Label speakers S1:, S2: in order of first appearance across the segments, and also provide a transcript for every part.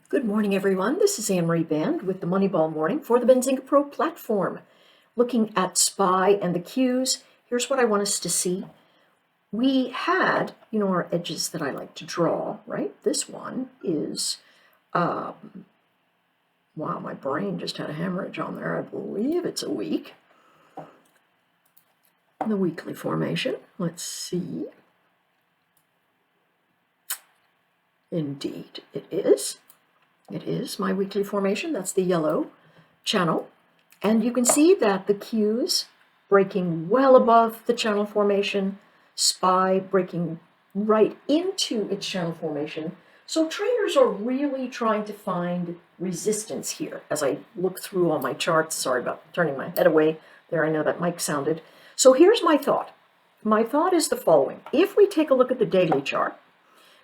S1: Good morning, everyone. This is Anne-Marie Band with the Moneyball Morning for the Benzinga Pro platform. Looking at SPY and the Qs, here's what I want us to see. We had, our edges that I like to draw, right? This one is, wow, my brain just had a hemorrhage on there. I believe it's a week. The weekly formation, let's see. Indeed, it is. It is my weekly formation. That's the yellow channel. And you can see that the Qs breaking well above the channel formation, SPY breaking right into its channel formation. So traders are really trying to find resistance here. As I look through all my charts, sorry about turning my head away there, I know that mic sounded. So here's my thought. My thought is the following. If we take a look at the daily chart,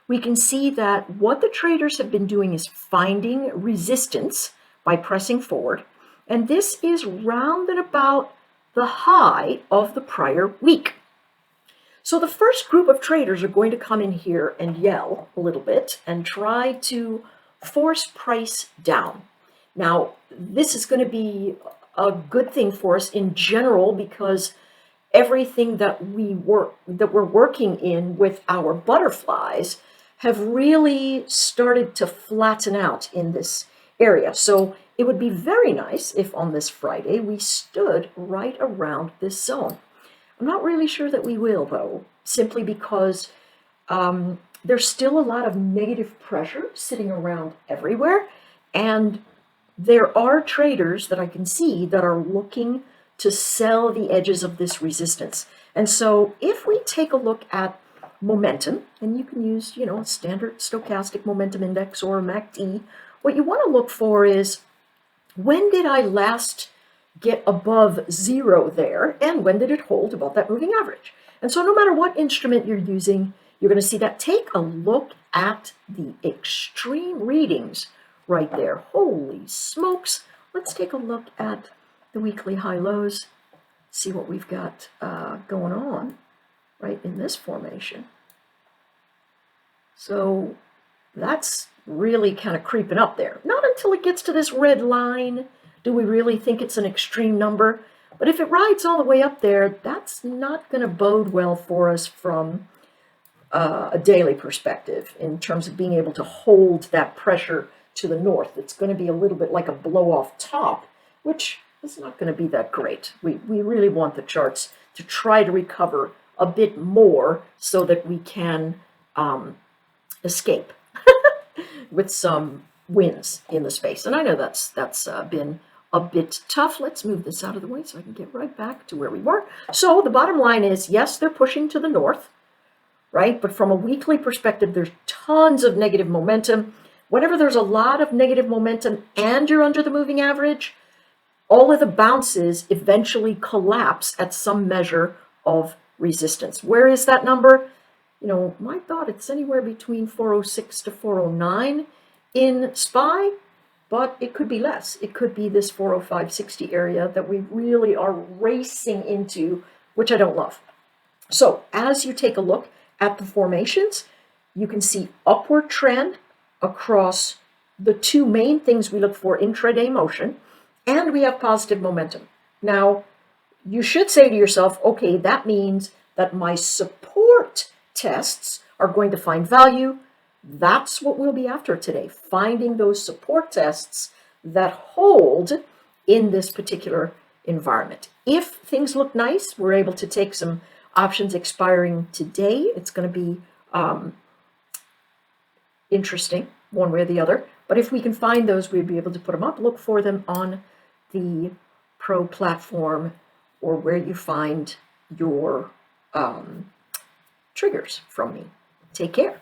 S1: we can see that what the traders have been doing is finding resistance by pressing forward. And this is round and about the high of the prior week. So the first group of traders are going to come in here and yell a little bit and try to force price down. Now, this is going to be a good thing for us in general because everything that we're working in with our butterflies have really started to flatten out in this area. So it would be very nice if on this Friday we stood right around this zone. I'm not really sure that we will, though, simply because there's still a lot of negative pressure sitting around everywhere. And there are traders that I can see that are looking to sell the edges of this resistance. And so if we take a look at momentum, and you can use, a standard stochastic momentum index or a MACD, what you want to look for is when did I last get above zero there, and when did it hold above that moving average? And so no matter what instrument you're using, you're going to see that. Take a look at the extreme readings right there. Holy smokes. Let's take a look at the weekly high-lows, see what we've got going on right in this formation. So that's really kind of creeping up there. Not until it gets to this red line do we really think it's an extreme number. But if it rides all the way up there, that's not going to bode well for us from a daily perspective in terms of being able to hold that pressure to the north. It's going to be a little bit like a blow-off top, which is not going to be that great. We really want the charts to try to recover a bit more so that we can escape with some wins in the space. And I know that's been a bit tough. Let's move this out of the way so I can get right back to where we were. So the bottom line is, yes, they're pushing to the north, right? But from a weekly perspective, there's tons of negative momentum. Whenever there's a lot of negative momentum and you're under the moving average, all of the bounces eventually collapse at some measure of resistance. Where is that number? My thought, it's anywhere between 406 to 409 in SPY, but it could be less. It could be this 405.60 area that we really are racing into, which I don't love. So as you take a look at the formations, you can see upward trend across the two main things we look for, intraday motion, and we have positive momentum. Now, you should say to yourself, okay, that means that my support tests are going to find value. That's what we'll be after today, finding those support tests that hold in this particular environment. If things look nice, we're able to take some options expiring today. It's going to be interesting one way or the other. But if we can find those, we'll be able to put them up. Look for them on the Pro platform or where you find your triggers from me. Take care.